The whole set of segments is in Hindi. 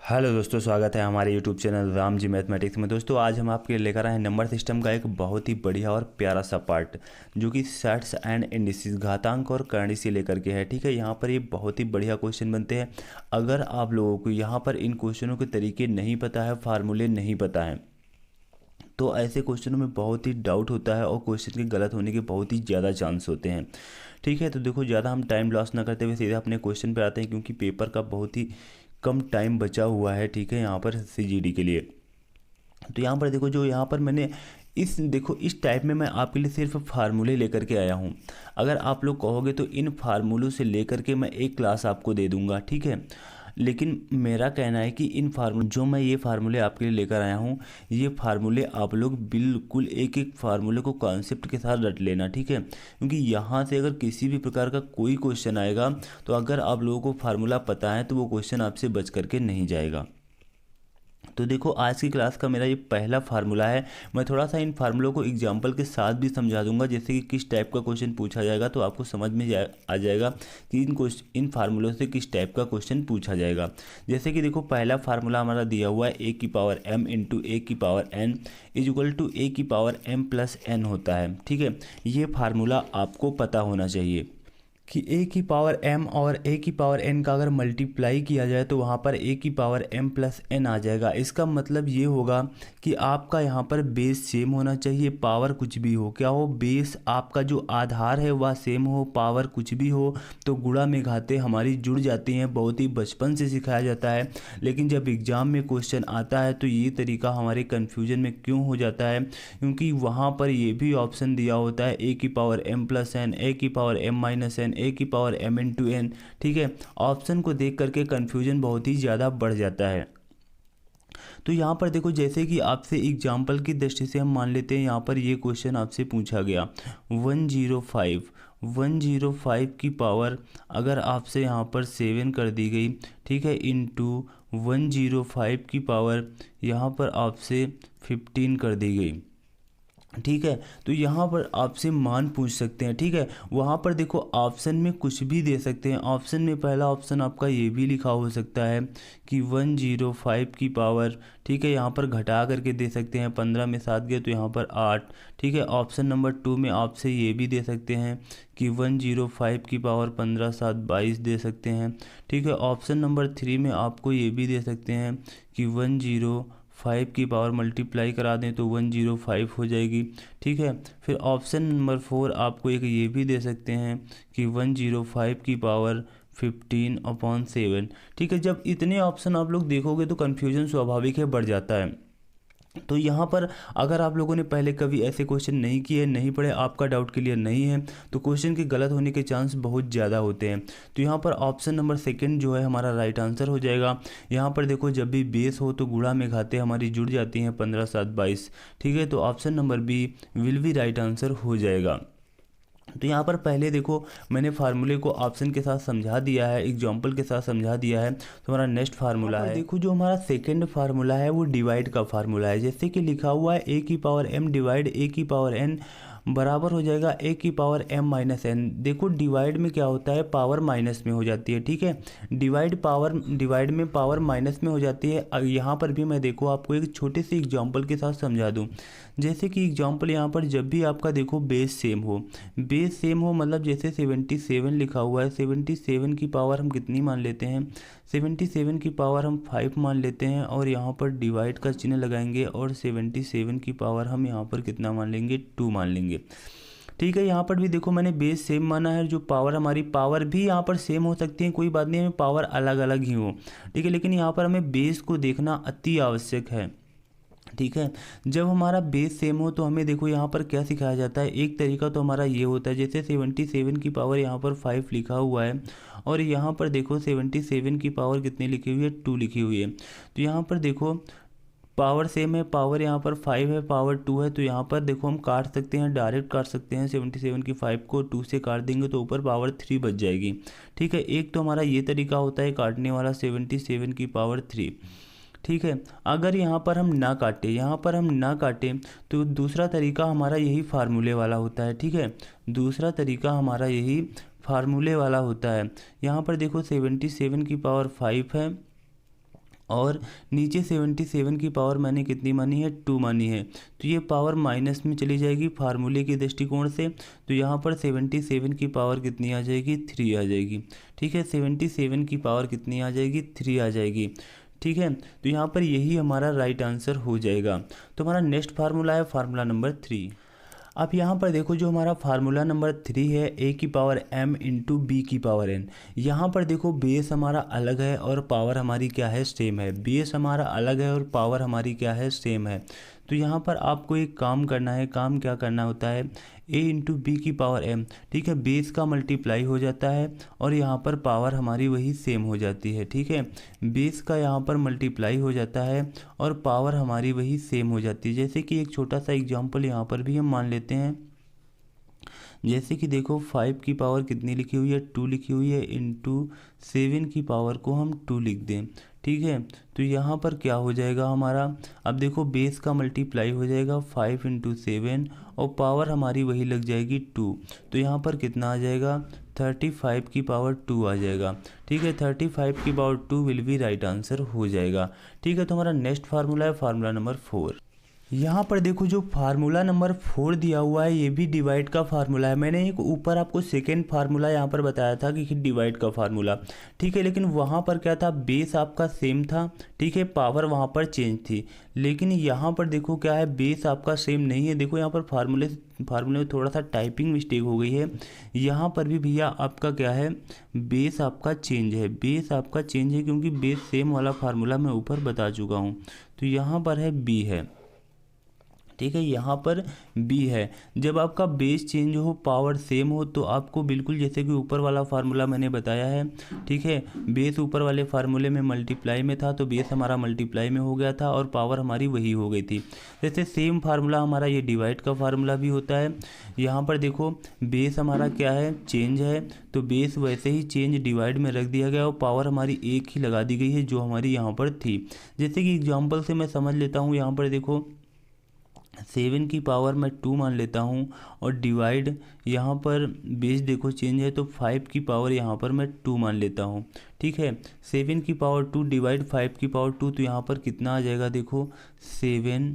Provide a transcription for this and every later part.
हेलो दोस्तों, स्वागत है हमारे YouTube channel Ram ji mathematics में। दोस्तों आज हम आपके लिए लेकर आए हैं नंबर सिस्टम का एक बहुत ही बढ़िया और प्यारा सा पार्ट, जो कि सेट्स एंड इंडिसेस घातांक और करणी से लेकर के है। ठीक है, यहाँ पर ये बहुत ही बढ़िया क्वेश्चन बनते हैं। अगर आप लोगों को यहाँ पर इन क्वेश्चनों के तरीके नहीं पता है, फार्मूले नहीं पता है, तो ऐसे क्वेश्चनों में बहुत ही डाउट होता है और क्वेश्चन के गलत होने के बहुत ही ज़्यादा चांस होते हैं। ठीक है, तो देखो ज़्यादा हम टाइम लॉस ना करते हुए सीधे अपने क्वेश्चन पे आते हैं, क्योंकि पेपर का बहुत ही कम टाइम बचा हुआ है। ठीक है, यहाँ पर सीजीडी के लिए। तो यहाँ पर देखो, जो यहाँ पर मैंने इस टाइप में मैं आपके लिए सिर्फ फार्मूले लेकर के आया हूँ। अगर आप लोग कहोगे तो इन फार्मूलों से लेकर के मैं एक क्लास आपको दे दूँगा। ठीक है, लेकिन मेरा कहना है कि इन फार्मूले जो मैं ये फार्मूले आपके लिए लेकर आया हूँ, ये फार्मूले आप लोग बिल्कुल एक एक फार्मूले को कॉन्सेप्ट के साथ रट लेना। ठीक है, क्योंकि यहाँ से अगर किसी भी प्रकार का कोई क्वेश्चन आएगा, तो अगर आप लोगों को फार्मूला पता है तो वो क्वेश्चन आपसे बच करके नहीं जाएगा। तो देखो, आज की क्लास का मेरा ये पहला फार्मूला है। मैं थोड़ा सा इन फार्मूलों को एग्जांपल के साथ भी समझा दूंगा, जैसे कि किस टाइप का क्वेश्चन पूछा जाएगा, तो आपको समझ में आ जाएगा कि इन फार्मूलों से किस टाइप का क्वेश्चन पूछा जाएगा। जैसे कि देखो, पहला फार्मूला हमारा दिया हुआ है ए की पावर m इंटू ए की power n is equal to a की पावर m प्लस n होता है। ठीक है, ये फार्मूला आपको पता होना चाहिए कि a की पावर m और a की पावर n का अगर मल्टीप्लाई किया जाए तो वहाँ पर a की पावर m प्लस n आ जाएगा। इसका मतलब ये होगा कि आपका यहाँ पर बेस सेम होना चाहिए, पावर कुछ भी हो। क्या हो? बेस आपका जो आधार है वह सेम हो, पावर कुछ भी हो, तो गुणा में घाते हमारी जुड़ जाती हैं। बहुत ही बचपन से सिखाया जाता है, लेकिन जब एग्ज़ाम में क्वेश्चन आता है तो ये तरीका हमारे कन्फ्यूजन में क्यों हो जाता है? क्योंकि वहाँ पर ये भी ऑप्शन दिया होता है a की power m plus n, a की पावर m माइनस n, ए की पावर m इंटू n। ठीक है, ऑप्शन को देख करके कन्फ्यूजन बहुत ही ज़्यादा बढ़ जाता है। तो यहाँ पर देखो, जैसे कि आपसे एग्जाम्पल की दृष्टि से हम मान लेते हैं, यहाँ पर ये क्वेश्चन आपसे पूछा गया 105 की पावर अगर आपसे यहाँ पर 7 कर दी गई, ठीक है, इंटू 105 की पावर यहाँ पर आपसे 15 कर दी गई। ठीक है, तो यहाँ पर आपसे मान पूछ सकते हैं। ठीक है, वहाँ पर देखो ऑप्शन में कुछ भी दे सकते हैं। ऑप्शन में पहला ऑप्शन आपका ये भी लिखा हो सकता है कि 105 की पावर, ठीक है, यहाँ पर घटा करके दे सकते हैं। 15 में 7 गए तो यहाँ पर 8। ठीक है, ऑप्शन नंबर 2 में आपसे ये भी दे सकते हैं कि 105 की पावर 15 7 22 दे सकते हैं। ठीक है, ऑप्शन नंबर 3 में आपको ये भी दे सकते हैं कि 105 की पावर मल्टीप्लाई करा दें तो 105 हो जाएगी। ठीक है, फिर ऑप्शन नंबर 4 आपको एक ये भी दे सकते हैं कि 105 की पावर 15/7। ठीक है, जब इतने ऑप्शन आप लोग देखोगे तो कन्फ्यूजन स्वाभाविक है बढ़ जाता है। तो यहाँ पर अगर आप लोगों ने पहले कभी ऐसे क्वेश्चन नहीं किए, नहीं पढ़े, आपका डाउट क्लियर नहीं है, तो क्वेश्चन के गलत होने के चांस बहुत ज़्यादा होते हैं। तो यहाँ पर ऑप्शन नंबर 2 जो है हमारा राइट आंसर हो जाएगा। यहाँ पर देखो, जब भी बेस हो तो गुणा में घाते हमारी जुड़ जाती हैं, 15 7 22। ठीक है, तो option number B will be right answer हो जाएगा। तो यहाँ पर पहले देखो, मैंने फार्मूले को ऑप्शन के साथ समझा दिया है, एग्जाम्पल के साथ समझा दिया है। तो हमारा नेक्स्ट फार्मूला है, देखो जो हमारा सेकंड फार्मूला है वो डिवाइड का फार्मूला है। जैसे कि लिखा हुआ है a की पावर m डिवाइड a की पावर n बराबर हो जाएगा a की पावर m माइनस n। देखो, डिवाइड में क्या होता है, पावर माइनस में हो जाती है। ठीक है, डिवाइड में पावर माइनस में हो जाती है। यहाँ पर भी मैं देखो आपको एक छोटे से एग्जांपल के साथ समझा दूँ। जैसे कि एग्जांपल यहाँ पर जब भी आपका देखो बेस सेम हो मतलब जैसे 77 लिखा हुआ है, 77 की पावर हम कितनी मान लेते हैं, 77 की पावर हम 5 मान लेते हैं, और यहाँ पर डिवाइड का चिन्ह लगाएंगे और 77 की पावर हम यहाँ पर कितना मान लेंगे, 2 मान लेंगे। ठीक है, यहाँ पर भी देखो मैंने बेस सेम माना है, जो पावर हमारी पावर भी यहाँ पर सेम हो सकती है, कोई बात नहीं, हमें पावर अलग अलग ही हो। ठीक है, लेकिन यहाँ पर हमें बेस को देखना अति आवश्यक है। ठीक है, जब हमारा बेस सेम हो तो हमें देखो यहाँ पर क्या सिखाया जाता है। एक तरीका तो हमारा ये होता है, जैसे 77 की पावर यहाँ पर 5 लिखा हुआ है, और यहाँ पर देखो 77 की पावर कितनी लिखी हुई है, 2 लिखी हुई है। तो यहाँ पर देखो पावर सेम है, पावर यहाँ पर 5 है, पावर 2 है, तो यहाँ पर देखो हम काट सकते हैं, डायरेक्ट काट सकते हैं। 77 की 5 को 2 से काट देंगे तो ऊपर पावर 3 बच जाएगी। ठीक है, एक तो हमारा ये तरीका होता है काटने वाला, 77 की पावर 3। ठीक है, अगर यहाँ पर हम ना काटें तो दूसरा तरीका हमारा यही फार्मूले वाला होता है। ठीक है, दूसरा तरीका हमारा यही फार्मूले वाला होता है। यहाँ पर देखो 77 की पावर 5 है, और नीचे 77 की पावर मैंने कितनी मानी है, 2 मानी है, तो ये पावर माइनस में चली जाएगी फार्मूले के दृष्टिकोण से। तो यहाँ पर 77 की पावर कितनी आ जाएगी, 3 आ जाएगी। ठीक है, 77 की पावर कितनी आ जाएगी, 3 आ जाएगी। ठीक है, तो यहाँ पर यही हमारा राइट आंसर हो जाएगा। तो हमारा नेक्स्ट फार्मूला है फार्मूला नंबर 3। अब यहाँ पर देखो जो हमारा फार्मूला नंबर 3 है, a की पावर m इंटू बी की पावर n। यहाँ पर देखो बेस हमारा अलग है और पावर हमारी क्या है, सेम है। बेस हमारा अलग है और पावर हमारी क्या है, सेम है। तो यहाँ पर आपको एक काम करना है, काम क्या करना होता है, a इंटू बी की पावर m। ठीक है, बेस का मल्टीप्लाई हो जाता है और यहाँ पर पावर हमारी वही सेम हो जाती है। ठीक है, बेस का यहाँ पर मल्टीप्लाई हो जाता है और पावर हमारी वही सेम हो जाती है। जैसे कि एक छोटा सा एग्जांपल यहाँ पर भी हम मान लेते हैं। जैसे कि देखो 5 की पावर कितनी लिखी हुई है, 2 लिखी हुई है, इंटू 7 की पावर को हम 2 लिख दें। ठीक है, तो यहाँ पर क्या हो जाएगा हमारा, अब देखो बेस का मल्टीप्लाई हो जाएगा 5 इंटू 7 और पावर हमारी वही लग जाएगी 2। तो यहाँ पर कितना आ जाएगा, 35 की पावर 2 आ जाएगा। ठीक है, 35 की power 2 will be right answer हो जाएगा। ठीक है, तो हमारा नेक्स्ट फार्मूला है फार्मूला नंबर 4। यहाँ पर देखो जो फार्मूला नंबर 4 दिया हुआ है ये भी डिवाइड का फार्मूला है। मैंने एक ऊपर आपको सेकेंड फार्मूला यहाँ पर बताया था कि डिवाइड का फार्मूला। ठीक है, लेकिन वहाँ पर क्या था, बेस आपका सेम था। ठीक है, पावर वहाँ पर चेंज थी। लेकिन यहाँ पर देखो क्या है, बेस आपका सेम नहीं है। देखो यहाँ पर फार्मूले में थोड़ा सा टाइपिंग मिस्टेक हो गई है। यहाँ पर भी भैया आपका क्या है, बेस आपका चेंज है। बेस आपका चेंज है क्योंकि बेस सेम वाला फार्मूला मैं ऊपर बता चुका हूँ। तो यहाँ पर है बी है। ठीक है, यहाँ पर बी है। जब आपका बेस चेंज हो, पावर सेम हो, तो आपको बिल्कुल जैसे कि ऊपर वाला फार्मूला मैंने बताया है। ठीक है, बेस ऊपर वाले फार्मूले में मल्टीप्लाई में था तो बेस हमारा मल्टीप्लाई में हो गया था और पावर हमारी वही हो गई थी। जैसे सेम फार्मूला हमारा ये डिवाइड का फार्मूला भी होता है। यहाँ पर देखो बेस हमारा क्या है, चेंज है, तो बेस वैसे ही चेंज डिवाइड में रख दिया गया और पावर हमारी एक ही लगा दी गई है जो हमारी यहाँ पर थी। जैसे कि एग्जाम्पल से मैं समझ लेता हूँ। यहाँ पर देखो 7 की पावर मैं 2 मान लेता हूँ और डिवाइड यहाँ पर बेस देखो चेंज है तो 5 की पावर यहाँ पर मैं 2 मान लेता हूँ। ठीक है, 7 की पावर 2 डिवाइड 5 की पावर 2, तो यहाँ पर कितना आ जाएगा, देखो 7,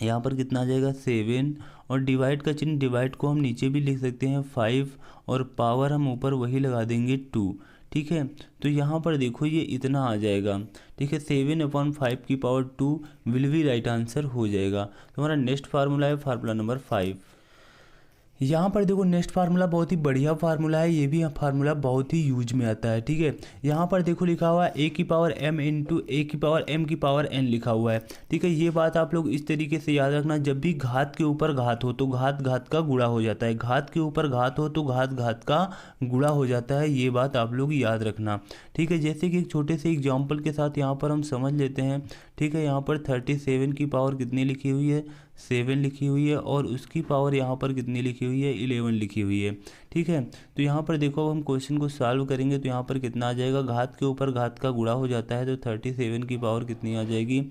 यहाँ पर कितना आ जाएगा 7 और डिवाइड का चिन्ह, डिवाइड को हम नीचे भी लिख सकते हैं 5 और पावर हम ऊपर वही लगा देंगे 2। ठीक है, तो यहाँ पर देखो ये इतना आ जाएगा। ठीक है, 7/5 की power 2 will be right answer हो जाएगा। तो हमारा नेक्स्ट फार्मूला है फार्मूला नंबर 5। यहाँ पर देखो नेक्स्ट फार्मूला बहुत ही बढ़िया फार्मूला है। ये भी फार्मूला बहुत ही यूज में आता है। ठीक है, यहाँ पर देखो लिखा हुआ है a की पावर m इंटू a की पावर m की पावर n लिखा हुआ है। ठीक है, ये बात आप लोग इस तरीके से याद रखना, जब भी घात के ऊपर घात हो तो घात घात का गुणा हो जाता है, घात के ऊपर घात हो तो घात घात का गुणा हो जाता है। ये बात आप लोग याद रखना। ठीक है, जैसे कि एक छोटे से एग्जाम्पल के साथ यहाँ पर हम समझ लेते हैं। ठीक है, यहाँ पर 37 की पावर कितनी लिखी हुई है, 7 लिखी हुई है और उसकी पावर यहाँ पर कितनी लिखी हुई है, 11 लिखी हुई है। ठीक है, तो यहाँ पर देखो हम क्वेश्चन को सॉल्व करेंगे तो यहाँ पर कितना आ जाएगा, घात के ऊपर घात का गुणा हो जाता है तो 37 की पावर कितनी आ जाएगी,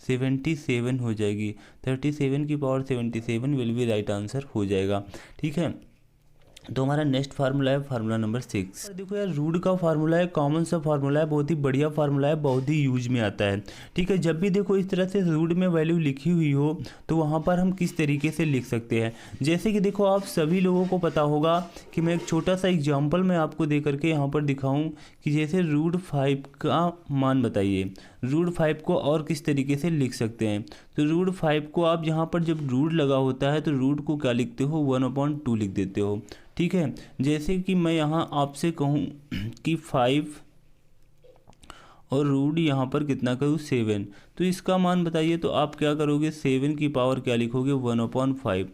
77 हो जाएगी। 37 की power 77 will be right answer हो जाएगा। ठीक है, तो हमारा नेक्स्ट फार्मूला है फार्मूला नंबर 6। देखो यार रूट का फार्मूला है, कॉमन सा फार्मूला है, बहुत ही बढ़िया फार्मूला है, बहुत ही यूज में आता है। ठीक है, जब भी देखो इस तरह से रूट में वैल्यू लिखी हुई हो तो वहाँ पर हम किस तरीके से लिख सकते हैं। जैसे कि देखो आप सभी लोगों को पता होगा कि मैं एक छोटा सा एग्जाम्पल मैं आपको दे करके यहाँ पर दिखाऊँ कि जैसे √5 का मान बताइए, √5 को और किस तरीके से लिख सकते हैं। तो √5 को आप यहाँ पर जब रूट लगा होता है तो रूट को क्या लिखते हो, 1/2 लिख देते हो। ठीक है, जैसे कि मैं यहाँ आपसे कहूँ कि 5 और रूट यहाँ पर कितना करूँ 7, तो इसका मान बताइए। तो आप क्या करोगे, 7 की पावर क्या लिखोगे, 1/5।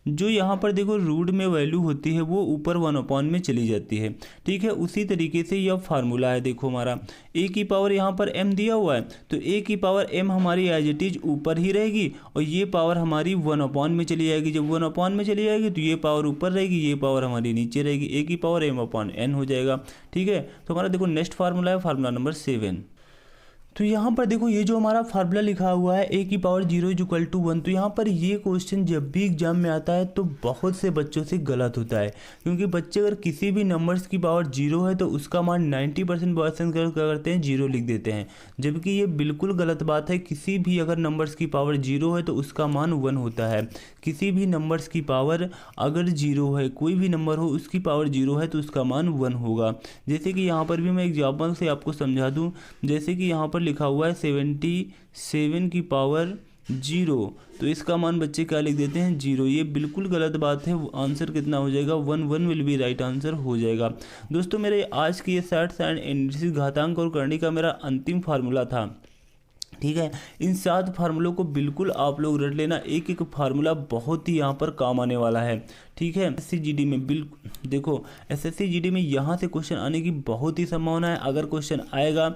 जो यहाँ पर देखो रूट में वैल्यू होती है वो ऊपर 1/, में चली जाती है। ठीक है, उसी तरीके से यह फार्मूला है। देखो हमारा a की पावर यहाँ पर m दिया हुआ है तो a की पावर m हमारी एज इट इज ऊपर ही रहेगी और ये पावर हमारी 1/, में चली जाएगी। जब 1/, में चली जाएगी तो ये पावर ऊपर रहेगी, ये पावर हमारी नीचे रहेगी, a की पावर m/n हो जाएगा। ठीक है, तो हमारा देखो नेक्स्ट फार्मूला है फार्मूला नंबर 7। तो यहाँ पर देखो ये जो हमारा फार्मूला लिखा हुआ है a की पावर 0 इज इक्वल टू 1, तो यहाँ पर ये क्वेश्चन जब भी एग्जाम में आता है तो बहुत से बच्चों से गलत होता है, क्योंकि बच्चे अगर किसी भी नंबर्स की पावर 0 है तो उसका मान 90% पर्सन क्या करते हैं 0 लिख देते हैं, जबकि ये बिल्कुल गलत बात है। किसी भी अगर नंबर्स की पावर 0 है तो उसका मान 1 होता है। किसी भी नंबर्स की पावर अगर 0 है, कोई भी नंबर हो उसकी पावर 0 है तो उसका मान 1 होगा। जैसे कि यहाँ पर भी मैं एग्जाम्पल से आपको समझा दूँ, जैसे कि यहाँ पर लिखा हुआ है 77 की पावर 0, तो इसका मान बच्चे क्या लिख देते हैं 0। ये बिल्कुल गलत बात है। आंसर कितना हो जाएगा 1 विल बी राइट आंसर हो जाएगा। दोस्तों मेरे आज की ये सैट्स एंड इंडिसेस घातांक और करनी का मेरा अंतिम फार्मूला था, ठीक है। इन 7 फार्मूलों को बिल्कुल आप लोग रट लेना, एक एक फार्मूला बहुत ही यहाँ पर काम आने वाला है, ठीक है। एसएससी जीडी में बिल्कुल देखो, एसएससी जीडी में यहाँ से क्वेश्चन आने की बहुत ही संभावना है। अगर क्वेश्चन आएगा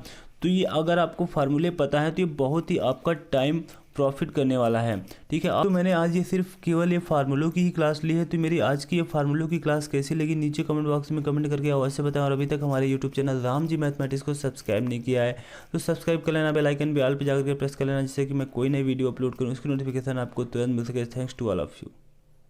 तो ये अगर आपको फार्मूले पता है तो ये बहुत ही आपका टाइम प्रॉफिट करने वाला है, ठीक है। तो मैंने आज ये सिर्फ केवल ये फार्मूलों की ही क्लास ली है। तो मेरी आज की ये फार्मूलों की क्लास कैसी लगी नीचे कमेंट बॉक्स में कमेंट करके अवश्य बताएं। और अभी तक हमारे YouTube channel Ram ji mathematics को सब्सक्राइब नहीं किया है तो सब्सक्राइब कर लेना, बेल आइकन भी ऑल पे जाकर प्रेस कर लेना, जिससे कि मैं कोई नई वीडियो अपलोड करूँ उसकी नोटिफिकेशन आपको तुरंत मिल सके। Thanks to all of you.